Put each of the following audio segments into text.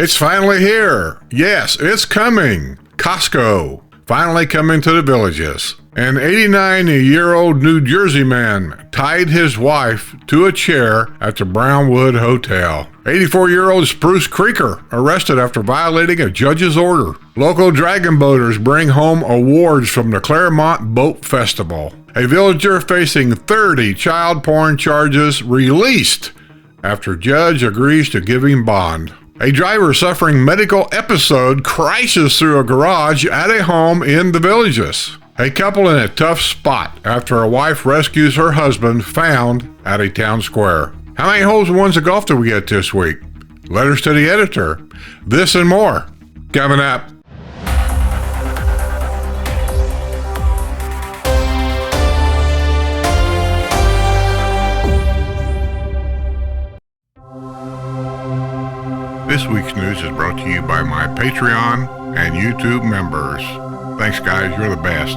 It's finally here. Yes, it's coming. Costco, finally coming to the villages. An 89-year-old New Jersey man tied his wife to a chair at the Wildwood Hotel. 84-year-old Spruce Creeker arrested after violating a judge's order. Local dragon boaters bring home awards from the Claremont Boat Festival. A villager facing 30 child porn charges released after judge agrees to give him bond. A driver suffering medical episode crashes through a garage at a home in the villages. A couple in a tough spot after a wife rescues her husband found at a town square. How many holes in ones of golf did we get this week? Letters to the editor. This and more coming up. This week's news is brought to you by my Patreon and YouTube members. Thanks, guys. You're the best.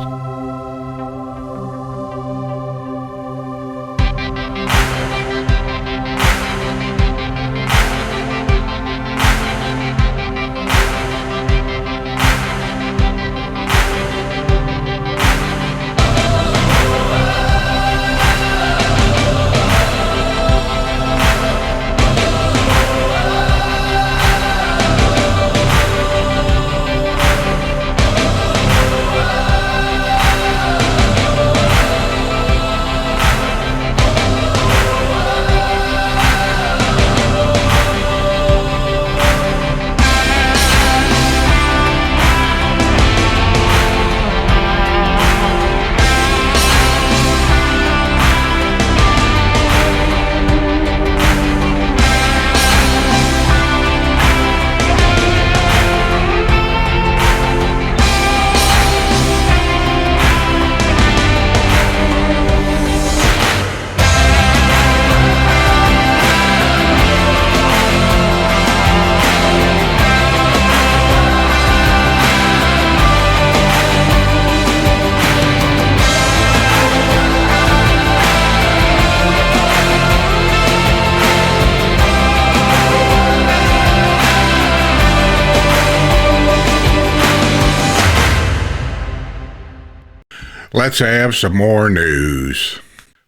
Let's have some more news.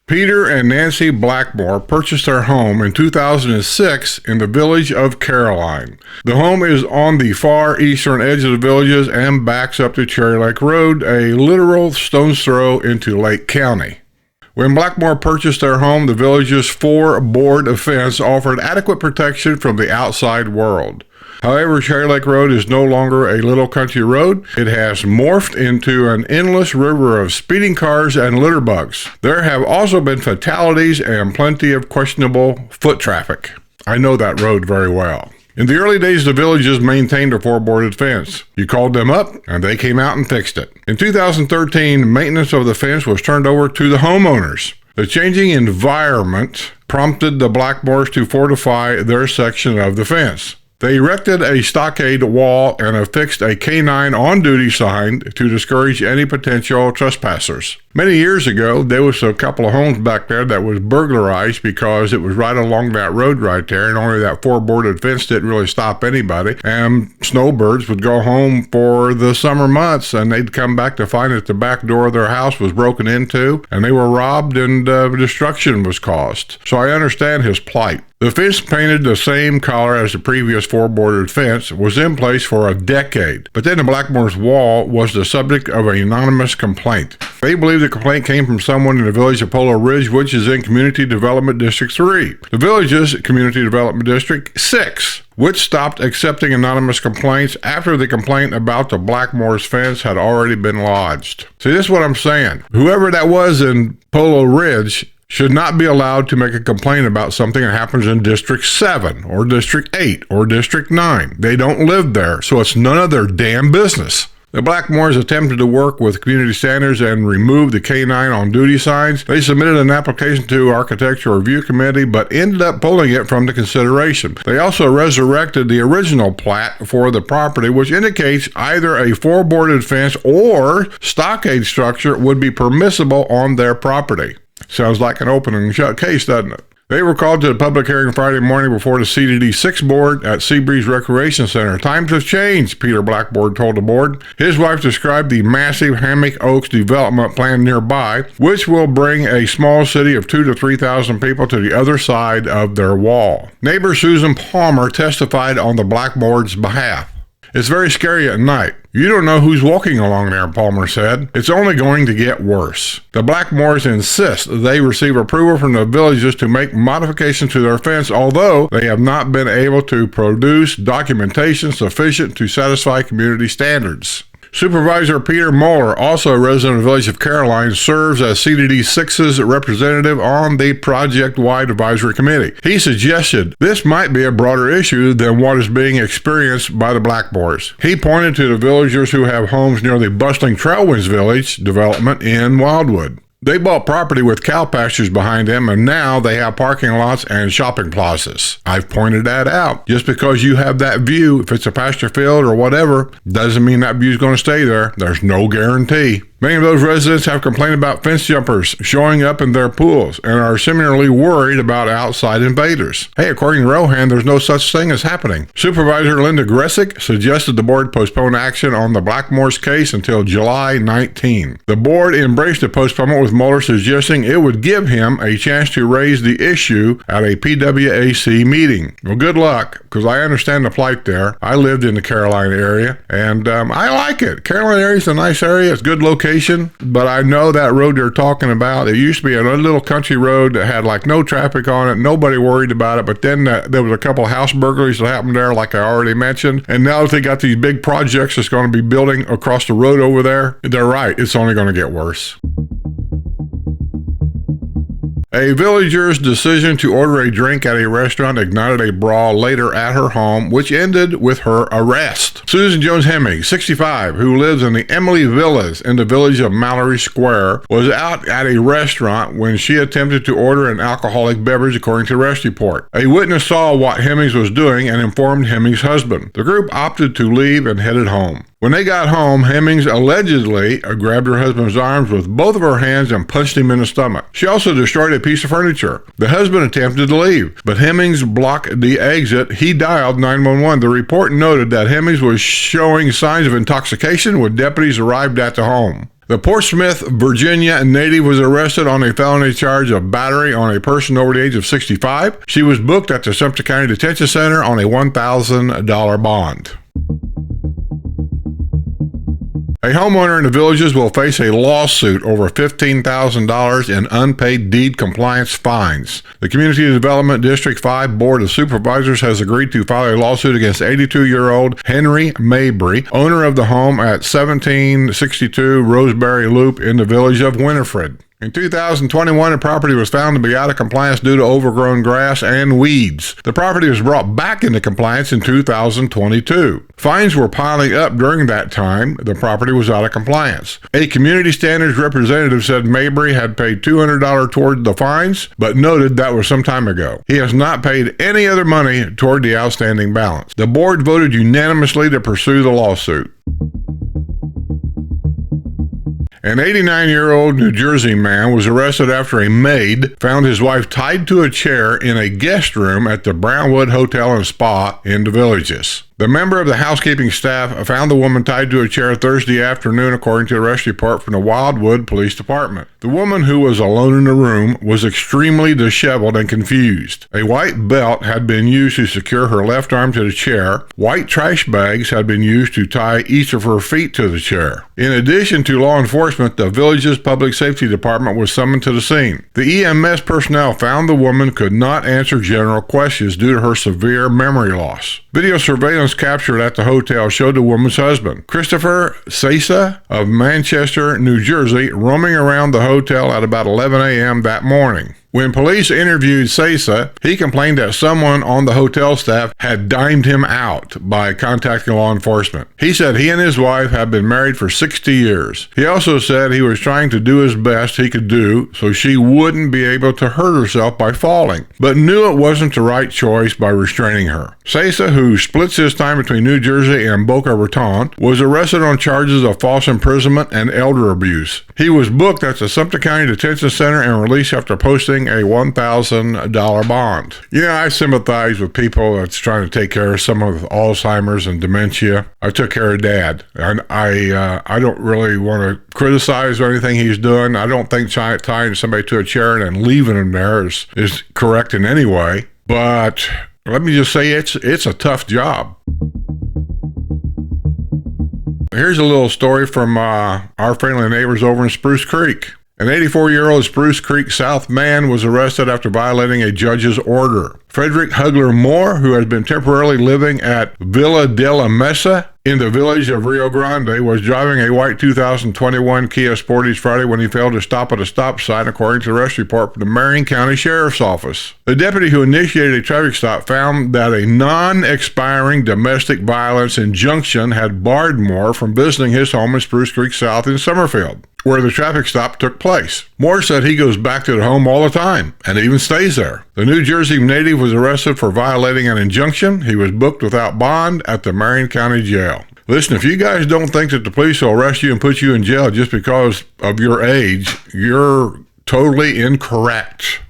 Peter and Nancy Blackmore purchased their home in 2006 in the village of Caroline. The home is on the far eastern edge of the villages and backs up to Cherry Lake Road, a literal stone's throw into Lake County. When Blackmore purchased their home, the village's 4-board fence offered adequate protection from the outside world. However, Cherry Lake Road is no longer a little country road. It has morphed into an endless river of speeding cars and litter bugs. There have also been fatalities and plenty of questionable foot traffic. I know that road very well. In the early days, the villages maintained a 4-boarded fence. You called them up, and they came out and fixed it. In 2013, maintenance of the fence was turned over to the homeowners. The changing environment prompted the Blackmores to fortify their section of the fence. They erected a stockade wall and affixed a K9 on-duty sign to discourage any potential trespassers. Many years ago, there was a couple of homes back there that was burglarized because it was right along that road right there, and only that 4-boarded fence didn't really stop anybody. And snowbirds would go home for the summer months, and they'd come back to find that the back door of their house was broken into, and they were robbed, and destruction was caused. So I understand his plight. The fence, painted the same color as the previous 4-boarded fence, was in place for a decade. But then the Blackmore's wall was the subject of an anonymous complaint. They believe the complaint came from someone in the village of Polo Ridge, which is in Community Development District 3. The village's Community Development District 6, which stopped accepting anonymous complaints after the complaint about the Blackmore's fence had already been lodged. See, this is what I'm saying. Whoever that was in Polo Ridge should not be allowed to make a complaint about something that happens in District 7 or District 8 or District 9. They don't live there, so it's none of their damn business. The Blackmores attempted to work with community standards and remove the K9 on duty signs. They submitted an application to Architectural Review Committee, but ended up pulling it from the consideration. They also resurrected the original plat for the property, which indicates either a 4-boarded fence or stockade structure would be permissible on their property. Sounds like an open and shut case, doesn't it? They were called to the public hearing Friday morning before the CDD 6 board at Seabreeze Recreation Center. Times have changed, Peter Blackboard told the board. His wife described the massive Hammock Oaks development plan nearby, which will bring a small city of 2,000 to 3,000 people to the other side of their wall. Neighbor Susan Palmer testified on the Blackboard's behalf. It's very scary at night. You don't know who's walking along there, Palmer said. It's only going to get worse. The Blackmores insist they receive approval from the villagers to make modifications to their fence, although they have not been able to produce documentation sufficient to satisfy community standards. Supervisor Peter Moeller, also a resident of the village of Caroline, serves as CDD 6's representative on the project-wide advisory committee. He suggested this might be a broader issue than what is being experienced by the Blackmores. He pointed to the villagers who have homes near the bustling Trailwinds Village development in Wildwood. They bought property with cow pastures behind them, and now they have parking lots and shopping plazas. I've pointed that out. Just because you have that view, if it's a pasture field or whatever, doesn't mean that view's going to stay there. There's no guarantee. Many of those residents have complained about fence jumpers showing up in their pools and are similarly worried about outside invaders. Hey, according to Rohan, there's no such thing as happening. Supervisor Linda Gressick suggested the board postpone action on the Blackmore's case until July 19. The board embraced the postponement, with Mueller suggesting it would give him a chance to raise the issue at a PWAC meeting. Well, good luck, because I understand the plight there. I lived in the Caroline area, and I like it. Caroline area is a nice area. It's good location, but I know that road they're talking about. It used to be a little country road that had like no traffic on it. Nobody worried about it, but then there was a couple house burglaries that happened there, like I already mentioned. And now that they got these big projects that's going to be building across the road over there, they're right. It's only going to get worse. A villager's decision to order a drink at a restaurant ignited a brawl later at her home, which ended with her arrest. Susan Jones Hemming, 65, who lives in the Emily Villas in the village of Mallory Square, was out at a restaurant when she attempted to order an alcoholic beverage, according to the arrest report. A witness saw what Hemmings was doing and informed Hemmings' husband. The group opted to leave and headed home. When they got home, Hemmings allegedly grabbed her husband's arms with both of her hands and punched him in the stomach. She also destroyed a piece of furniture. The husband attempted to leave, but Hemmings blocked the exit. He dialed 911. The report noted that Hemmings was showing signs of intoxication when deputies arrived at the home. The Portsmouth, Virginia native was arrested on a felony charge of battery on a person over the age of 65. She was booked at the Sumter County Detention Center on a $1,000 bond. A homeowner in the Villages will face a lawsuit over $15,000 in unpaid deed compliance fines. The Community Development District 5 Board of Supervisors has agreed to file a lawsuit against 82-year-old Henry Mabry, owner of the home at 1762 Roseberry Loop in the village of Winifred. In 2021, the property was found to be out of compliance due to overgrown grass and weeds. The property was brought back into compliance in 2022. Fines were piling up during that time. The property was out of compliance. A community standards representative said Mabry had paid $200 toward the fines, but noted that was some time ago. He has not paid any other money toward the outstanding balance. The board voted unanimously to pursue the lawsuit. An 89-year-old New Jersey man was arrested after a maid found his wife tied to a chair in a guest room at the Brownwood Hotel and Spa in the Villages. The member of the housekeeping staff found the woman tied to a chair Thursday afternoon, according to the arrest report from the Wildwood Police Department. The woman, who was alone in the room, was extremely disheveled and confused. A white belt had been used to secure her left arm to the chair. White trash bags had been used to tie each of her feet to the chair. In addition to law enforcement, the village's public safety department was summoned to the scene. The EMS personnel found the woman could not answer general questions due to her severe memory loss. Video surveillance captured at the hotel showed the woman's husband, Christopher Sasa of Manchester, New Jersey, roaming around the hotel at about 11 a.m. that morning. When police interviewed Sasa, he complained that someone on the hotel staff had dimed him out by contacting law enforcement. He said he and his wife had been married for 60 years. He also said he was trying to do his best he could do so she wouldn't be able to hurt herself by falling, but knew it wasn't the right choice by restraining her. Sasa, who splits his time between New Jersey and Boca Raton, was arrested on charges of false imprisonment and elder abuse. He was booked at the Sumter County Detention Center and released after posting paying a $1,000 bond. You know, I sympathize with people that's trying to take care of someone with Alzheimer's and dementia. I took care of Dad, and I don't really want to criticize or anything he's doing. I don't think tying somebody to a chair and leaving him there is correct in any way. But let me just say it's a tough job. Here's a little story from our friendly neighbors over in Spruce Creek. An 84-year-old Spruce Creek South man was arrested after violating a judge's order. Frederick Hugler Moore, who has been temporarily living at Villa de la Mesa in the village of Rio Grande, was driving a white 2021 Kia Sportage Friday when he failed to stop at a stop sign, according to the arrest report from the Marion County Sheriff's Office. The deputy who initiated a traffic stop found that a non-expiring domestic violence injunction had barred Moore from visiting his home in Spruce Creek South in Summerfield, where the traffic stop took place. Moore said he goes back to the home all the time and even stays there. The New Jersey native was arrested for violating an injunction. He was booked without bond at the Marion County Jail. Listen, if you guys don't think that the police will arrest you and put you in jail just because of your age, you're totally incorrect.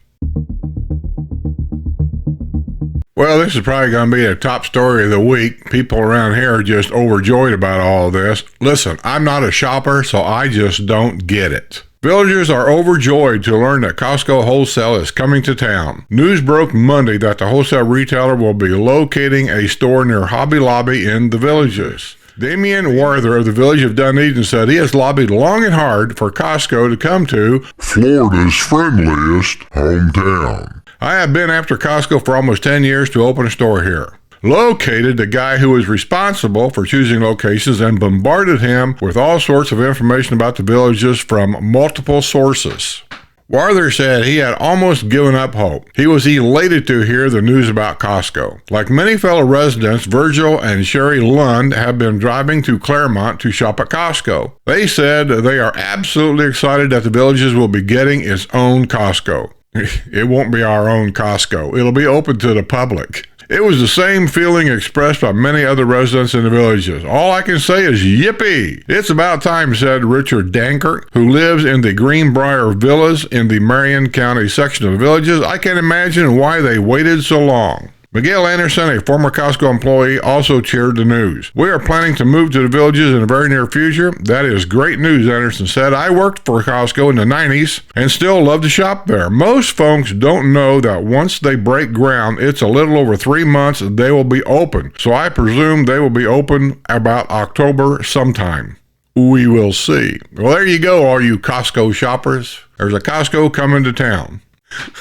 Well, this is probably going to be a top story of the week. People around here are just overjoyed about all of this. Listen, I'm not a shopper, so I just don't get it. Villagers are overjoyed to learn that Costco Wholesale is coming to town. News broke Monday that the wholesale retailer will be locating a store near Hobby Lobby in the Villages. Damian Warther of the Village of Dunedin said he has lobbied long and hard for Costco to come to Florida's friendliest hometown. I have been after Costco for almost 10 years to open a store here. Located the guy who was responsible for choosing locations and bombarded him with all sorts of information about the Villages from multiple sources. Warther said he had almost given up hope. He was elated to hear the news about Costco. Like many fellow residents, Virgil and Sherry Lund have been driving to Claremont to shop at Costco. They said they are absolutely excited that the Villages will be getting its own Costco. It won't be our own Costco. It'll be open to the public. It was the same feeling expressed by many other residents in the Villages. All I can say is yippee! It's about time, said Richard Dankert, who lives in the Greenbrier Villas in the Marion County section of the Villages. I can't imagine why they waited so long. Miguel Anderson, a former Costco employee, also cheered the news. We are planning to move to the Villages in the very near future. That is great news, Anderson said. I worked for Costco in the 90s and still love to shop there. Most folks don't know that once they break ground, it's a little over 3 months they will be open. So I presume they will be open about October sometime. We will see. Well, there you go, all you Costco shoppers. There's a Costco coming to town.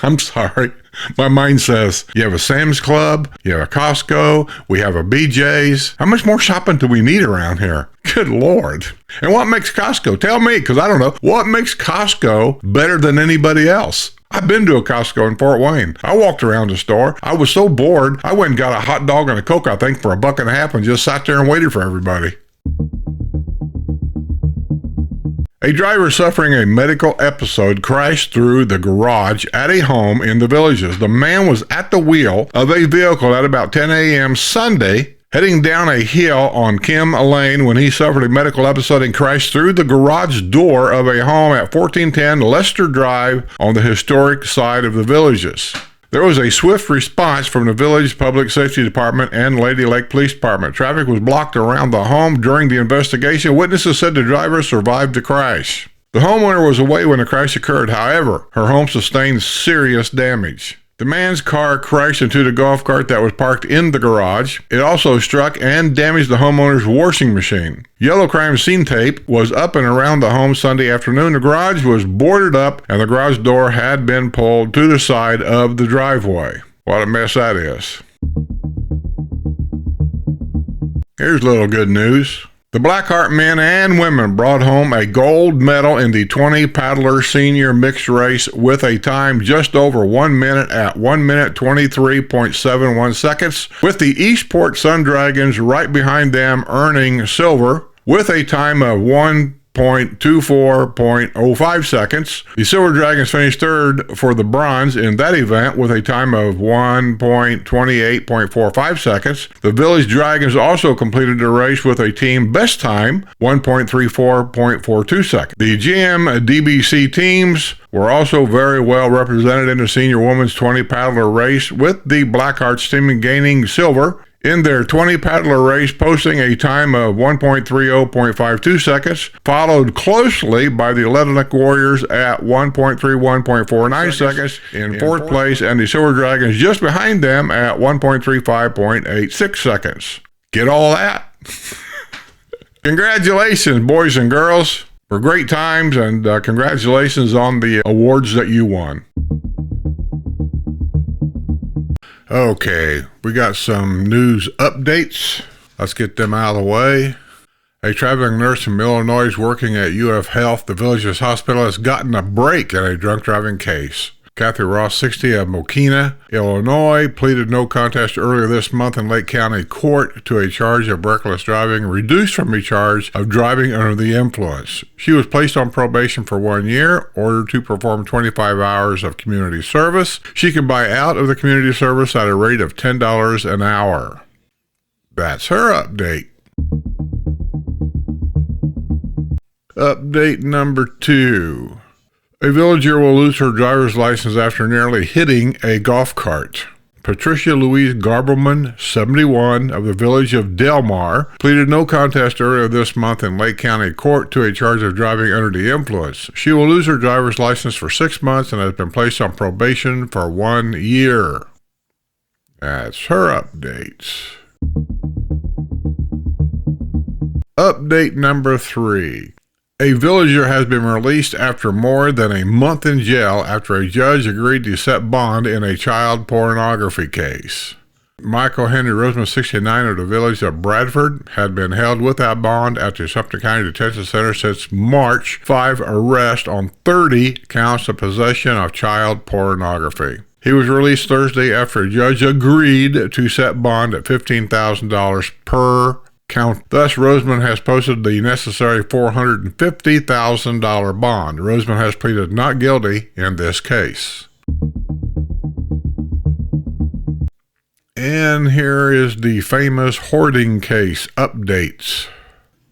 I'm sorry. My mind says, you have a Sam's Club, you have a Costco, we have a BJ's. How much more shopping do we need around here? Good Lord. And what makes Costco? Tell me, because I don't know. What makes Costco better than anybody else? I've been to a Costco in Fort Wayne. I walked around the store. I was so bored, I went and got a hot dog and a Coke, I think, for $1.50 and just sat there and waited for everybody. A driver suffering a medical episode crashed through the garage at a home in the Villages. The man was at the wheel of a vehicle at about 10 a.m. Sunday, heading down a hill on Kim Lane when he suffered a medical episode and crashed through the garage door of a home at 1410 Lester Drive on the historic side of the Villages. There was a swift response from the Village Public Safety Department and Lady Lake Police Department. Traffic was blocked around the home during the investigation. Witnesses said the driver survived the crash. The homeowner was away when the crash occurred. However, her home sustained serious damage. The man's car crashed into the golf cart that was parked in the garage. It also struck and damaged the homeowner's washing machine. Yellow crime scene tape was up and around the home Sunday afternoon. The garage was boarded up and the garage door had been pulled to the side of the driveway. What a mess that is. Here's a little good news. The Blackheart men and women brought home a gold medal in the 20 paddler senior mixed race with a time just over 1 minute at 1 minute 23.71 seconds, with the Eastport Sun Dragons right behind them earning silver with a time of 1 .24.05 seconds. The Silver Dragons finished third for the bronze in that event with a time of 1.28.45 seconds. The Village Dragons also completed the race with a team best time, 1.34.42 seconds. The GM DBC teams were also very well represented in the senior women's 20 paddler race, with the Blackhearts team gaining silver in their 20 paddler race, posting a time of 1.30.52 seconds, followed closely by the Leatherneck Warriors at 1.31.49 seconds in fourth place, and the Silver Dragons just behind them at 1.35.86 seconds. Get all that? Congratulations, boys and girls, for great times, and congratulations on the awards that you won. Okay, we got some news updates. Let's get them out of the way. A traveling nurse from Illinois working at UF Health, the Villages Hospital, has gotten a break in a drunk driving case. Kathy Ross, 60, of Mokina, Illinois, pleaded no contest earlier this month in Lake County Court to a charge of reckless driving, reduced from a charge of driving under the influence. She was placed on probation for 1 year, ordered to perform 25 hours of community service. She can buy out of the community service at a rate of $10 an hour. That's her update. Update number 2. A villager will lose her driver's license after nearly hitting a golf cart. Patricia Louise Garbelman, 71, of the village of Delmar, pleaded no contest earlier this month in Lake County Court to a charge of driving under the influence. She will lose her driver's license for 6 months and has been placed on probation for 1 year. That's her updates. Update number 3. A villager has been released after more than a month in jail after a judge agreed to set bond in a child pornography case. Michael Henry Roseman, 69, of the village of Bradford, had been held without bond at the Sumter County Detention Center since March 5 arrest on 30 counts of possession of child pornography. He was released Thursday after a judge agreed to set bond at $15,000 per count. Thus, Roseman has posted the necessary $450,000 bond. Roseman has pleaded not guilty in this case. And here is the famous Hoarding case updates.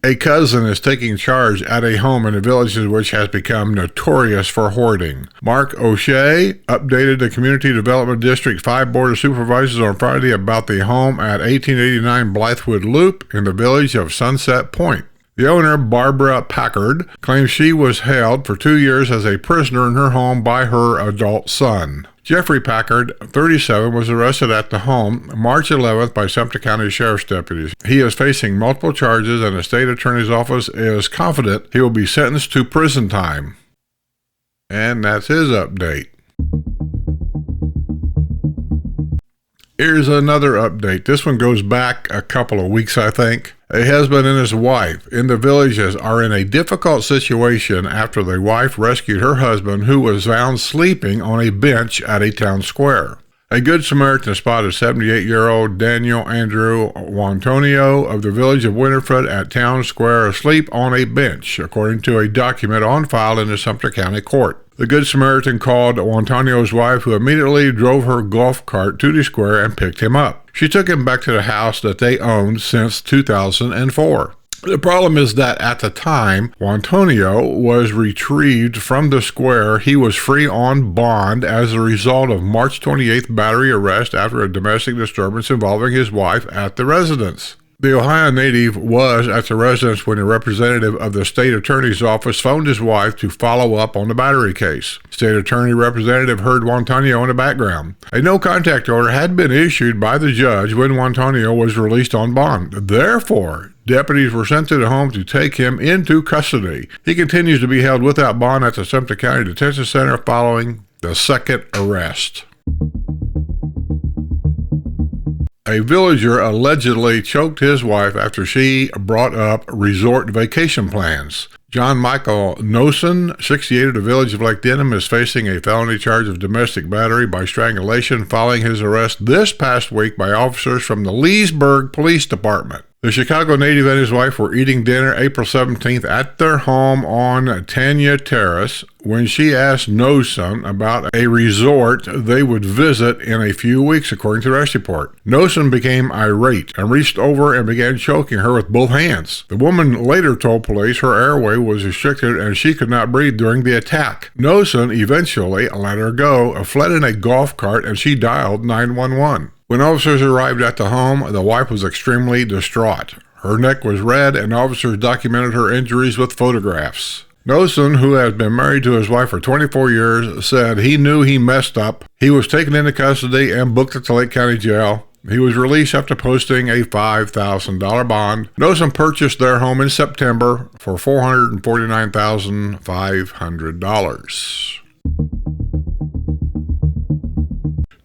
A cousin is taking charge at a home in a village which has become notorious for hoarding. Mark O'Shea updated the Community Development District 5 Board of Supervisors on Friday about the home at 1889 Blythewood Loop in the village of Sunset Point. The owner, Barbara Packard, claims she was held for 2 years as a prisoner in her home by her adult son. Jeffrey Packard, 37, was arrested at the home March 11th by Sumter County Sheriff's deputies. He is facing multiple charges, and the state attorney's office is confident he will be sentenced to prison time. And that's his update. Here's another update. This one goes back a couple of weeks, I think. A husband and his wife in the villages are in a difficult situation after the wife rescued her husband, who was found sleeping on a bench at a town square. A Good Samaritan spotted 78-year-old Daniel Andrew Wantonio of the village of Winterfoot at town square asleep on a bench, according to a document on file in the Sumter County Court. The Good Samaritan called Wantonio's wife, who immediately drove her golf cart to the square and picked him up. She took him back to the house that they owned since 2004. The problem is that at the time Wantonio was retrieved from the square, he was free on bond as a result of March 28th battery arrest after a domestic disturbance involving his wife at the residence. The Ohio native was at the residence when a representative of the state attorney's office phoned his wife to follow up on the battery case. State attorney representative heard Wantonio in the background. A no-contact order had been issued by the judge when Wantonio was released on bond. Therefore, deputies were sent to the home to take him into custody. He continues to be held without bond at the Sumter County Detention Center following the second arrest. A villager allegedly choked his wife after she brought up resort vacation plans. John Michael Nosen, 68, of the village of Lake Denham, is facing a felony charge of domestic battery by strangulation following his arrest this past week by officers from the Leesburg Police Department. The Chicago native and his wife were eating dinner April 17th at their home on Tanya Terrace when she asked Nosen about a resort they would visit in a few weeks, according to the arrest report. Nosen became irate and reached over and began choking her with both hands. The woman later told police her airway was restricted and she could not breathe during the attack. Nosen eventually let her go, fled in a golf cart, and she dialed 911. When officers arrived at the home, the wife was extremely distraught. Her neck was red, and officers documented her injuries with photographs. Nosen, who has been married to his wife for 24 years, said he knew he messed up. He was taken into custody and booked at the Lake County Jail. He was released after posting a $5,000 bond. Nosen purchased their home in September for $449,500.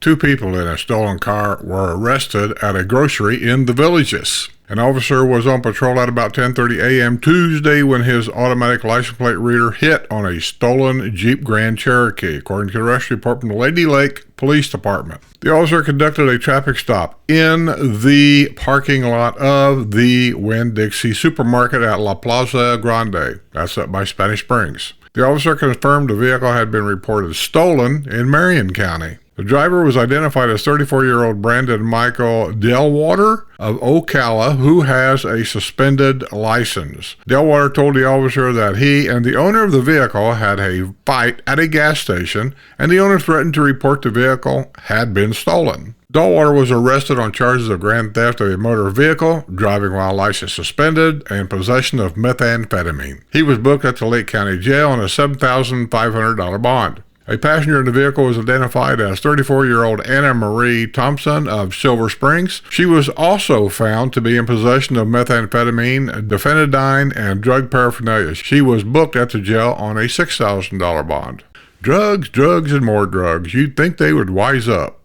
Two people in a stolen car were arrested at a grocery in the Villages. An officer was on patrol at about 10:30 a.m. Tuesday when his automatic license plate reader hit on a stolen Jeep Grand Cherokee, according to the arrest report from the Lady Lake Police Department. The officer conducted a traffic stop in the parking lot of the Winn-Dixie supermarket at La Plaza Grande. That's up by Spanish Springs. The officer confirmed the vehicle had been reported stolen in Marion County. The driver was identified as 34-year-old Brandon Michael Delwater of Ocala, who has a suspended license. Delwater told the officer that he and the owner of the vehicle had a fight at a gas station, and the owner threatened to report the vehicle had been stolen. Delwater was arrested on charges of grand theft of a motor vehicle, driving while license suspended, and possession of methamphetamine. He was booked at the Lake County Jail on a $7,500 bond. A passenger in the vehicle was identified as 34-year-old Anna Marie Thompson of Silver Springs. She was also found to be in possession of methamphetamine, diphenidine, and drug paraphernalia. She was booked at the jail on a $6,000 bond. Drugs, drugs, and more drugs. You'd think they would wise up.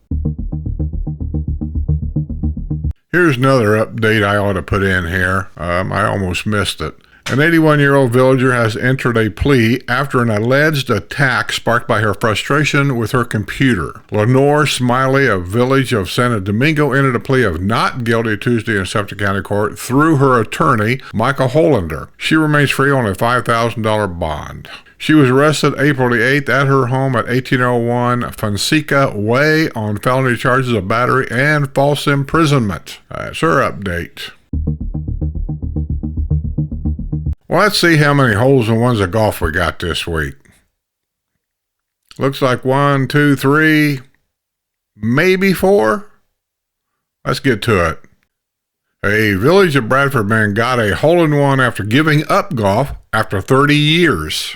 Here's another update I ought to put in here. I almost missed it. An 81-year-old villager has entered a plea after an alleged attack sparked by her frustration with her computer. Lenore Smiley, of Village of Santo Domingo, entered a plea of not guilty Tuesday in Suffolk County Court through her attorney, Michael Hollander. She remains free on a $5,000 bond. She was arrested April the 8th at her home at 1801 Fonseca Way on felony charges of battery and false imprisonment. That's her update. Well, let's see how many holes in ones of golf we got this week. Looks like 1, 2, 3, maybe 4. Let's get to it. A Village of Bradford man got a hole-in-one after giving up golf after 30 years.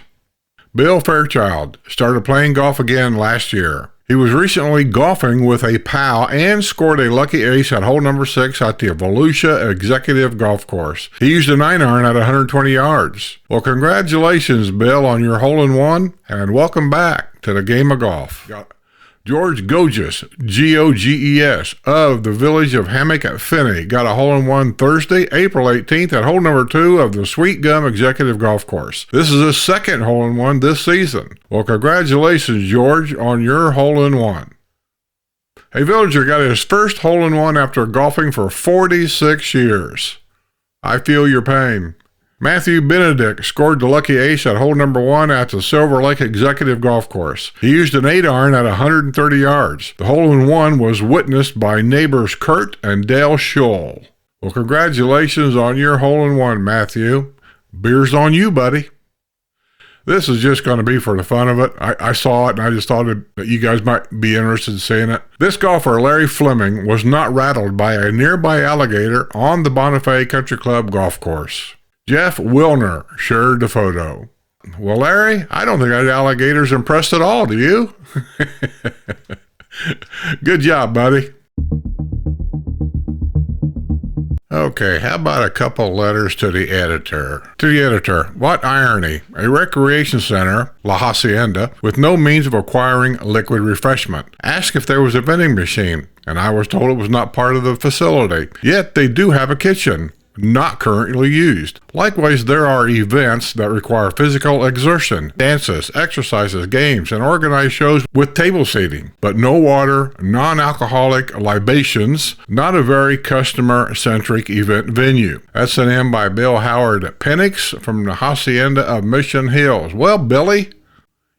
Bill Fairchild started playing golf again last year. He was recently golfing with a pal and scored a lucky ace at hole number 6 at the Volusia Executive Golf Course. He used a 9-iron at 120 yards. Well, congratulations, Bill, on your hole-in-one, and welcome back to the game of golf. George Goges, Goges, of the Village of Hammock at Finney, got a hole-in-one Thursday, April 18th at hole number 2 of the Sweet Gum Executive Golf Course. This is his second hole-in-one this season. Well, congratulations, George, on your hole-in-one. A villager got his first hole-in-one after golfing for 46 years. I feel your pain. Matthew Benedict scored the lucky ace at hole number 1 at the Silver Lake Executive Golf Course. He used an 8-iron at 130 yards. The hole-in-one was witnessed by neighbors Kurt and Dale Scholl. Well, congratulations on your hole-in-one, Matthew. Beer's on you, buddy. This is just going to be for the fun of it. I saw it and I just thought that you guys might be interested in seeing it. This golfer, Larry Fleming, was not rattled by a nearby alligator on the Bonifay Country Club golf course. Jeff Wilner shared the photo. Well, Larry, I don't think that alligator's impressed at all, do you? Good job, buddy. Okay, how about a couple letters to the editor? To the editor, what irony. A recreation center, La Hacienda, with no means of acquiring liquid refreshment. Asked if there was a vending machine, and I was told it was not part of the facility. Yet they do have a kitchen. not currently used. Likewise, there are events that require physical exertion, dances, exercises, games, and organized shows with table seating, but no water, non-alcoholic libations, not a very customer-centric event venue. That's an M by Bill Howard Penix from the Hacienda of Mission Hills. Well, Billy,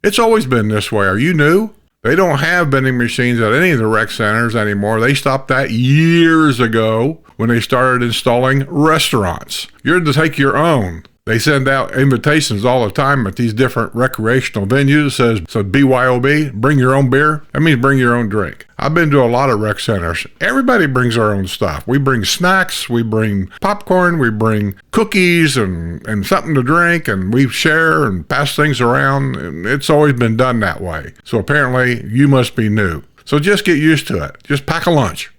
it's always been this way. Are you new? They don't have vending machines at any of the rec centers anymore. They stopped that years ago when they started installing restaurants. You're to take your own. They send out invitations all the time at these different recreational venues. It says BYOB, bring your own beer. That means bring your own drink. I've been to a lot of rec centers. Everybody brings their own stuff. We bring snacks, we bring popcorn, we bring cookies and something to drink, and we share and pass things around. And it's always been done that way. So apparently you must be new. So just get used to it. Just pack a lunch.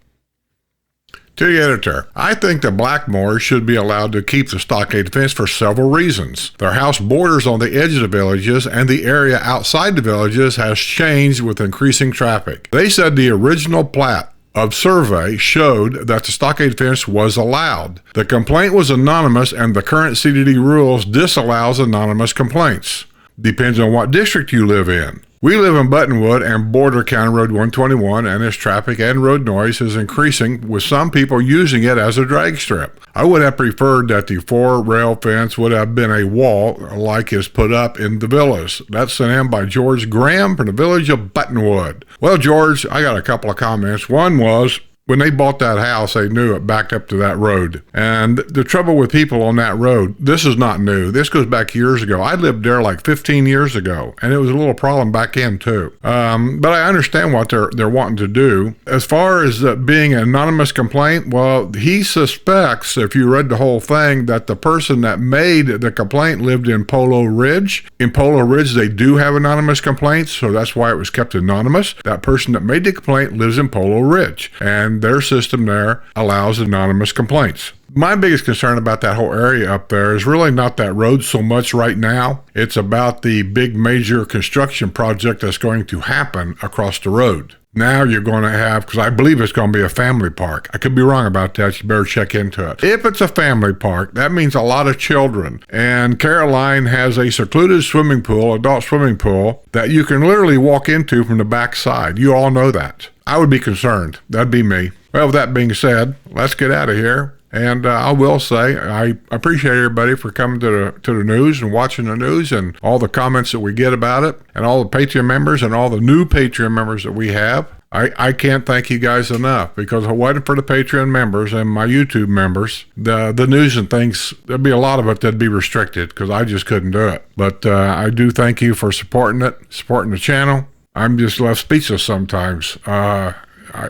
To the editor, I think the Blackmores should be allowed to keep the stockade fence for several reasons. Their house borders on the edge of the villages, and the area outside the villages has changed with increasing traffic. They said the original plat of survey showed that the stockade fence was allowed. The complaint was anonymous, and the current CDD rules disallows anonymous complaints. Depends on what district you live in. We live in Buttonwood and border County Road 121, and its traffic and road noise is increasing, with some people using it as a drag strip. I would have preferred that the 4-rail fence would have been a wall like is put up in the villas. That's sent in by George Graham from the village of Buttonwood. Well, George, I got a couple of comments. One was, when they bought that house, they knew it backed up to that road. And the trouble with people on that road, this is not new. This goes back years ago. I lived there like 15 years ago, and it was a little problem back in too. But I understand what they're wanting to do. As far as being an anonymous complaint, well, he suspects, if you read the whole thing, that the person that made the complaint lived in Polo Ridge. In Polo Ridge, they do have anonymous complaints, so that's why it was kept anonymous. That person that made the complaint lives in Polo Ridge, and their system there allows anonymous complaints. My biggest concern about that whole area up there is really not that road so much right now. It's about the big major construction project that's going to happen across the road. Now you're going to have, because I believe it's going to be a family park. I could be wrong about that. You better check into it. If it's a family park, that means a lot of children. And Caroline has a secluded swimming pool, adult swimming pool, that you can literally walk into from the back side. You all know that. I would be concerned. That'd be me. Well, with that being said, let's get out of here. And I will say, I appreciate everybody for coming to the news and watching the news and all the comments that we get about it, and all the Patreon members and all the new Patreon members that we have. I can't thank you guys enough, because if it wasn't for the Patreon members and my YouTube members, the news and things, there'd be a lot of it that'd be restricted because I just couldn't do it. But I do thank you for supporting it, supporting the channel. I'm just left speechless sometimes. I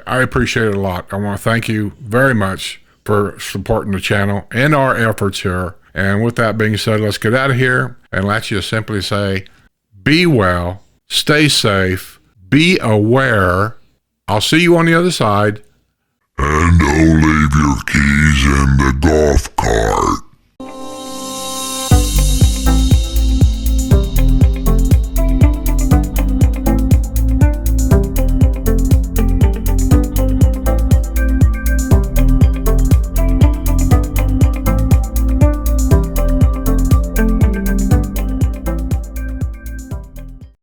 appreciate it a lot. I want to thank you very much for supporting the channel and our efforts here. And with that being said, let's get out of here and let you simply say, be well, stay safe, be aware. I'll see you on the other side. And don't leave your keys in the golf cart.